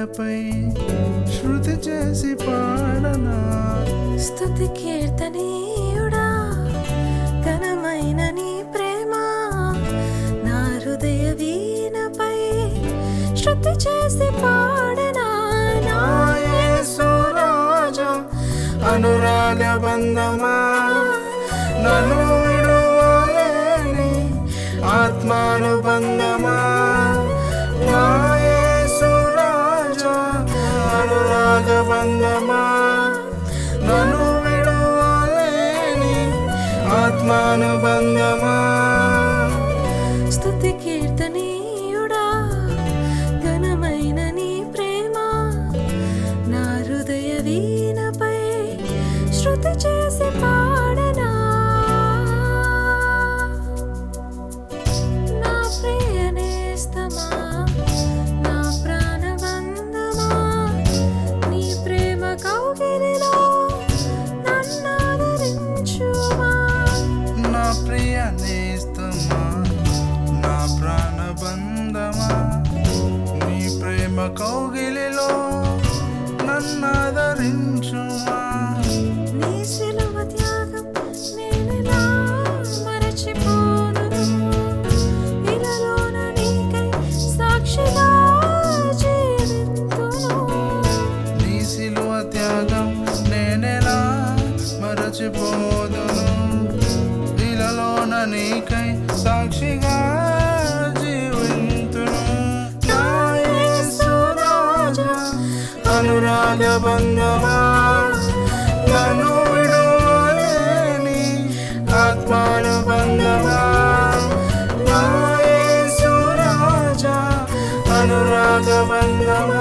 వీణపై శృతి చేసి పాడనా స్తుతి కీర్తనీయుడా ఘనమైన నీ ప్రేమ నా హృదయ వీణపై శృతి చేసి పాడనా నా యేసు రాజా అనురాగ బంధమా నన్ను విడువలేని ఆత్మానుబంధమా నా యేసు రాజా అనురాగ బంధమా నన్ను విడువలేని ఆత్మానుబంధమా స్తుతి కీర్తనీయుడా ఘనమైన నీ ప్రేమ నా హృదయ వీణపై శృతి చేసి పాడనా నా ప్రియ నేస్తమా నా ప్రాణబంధమా నీ ప్రేమ కౌగిలిలో నన్నాదరించుమా నా ప్రియ నేస్తమా నా ప్రాణబంధమా నీ ప్రేమ కౌగిలిలో నన్నాదరించుమా నీ సిలువ త్యాగం నేనెలా మరచిపోదును ఇలలోన నీకై సాక్షిగా జీవింతును నీ సిలువ త్యాగం నేనెలా మరచిపోదును ఇలలోన నీకై సాక్షిగా జీవింతును నా యేసు రాజా అనురాగ బంధమా నన్ను విడువలేని ఆత్మానుబంధమా నా యేసు రాజా అనురాగ బంధమా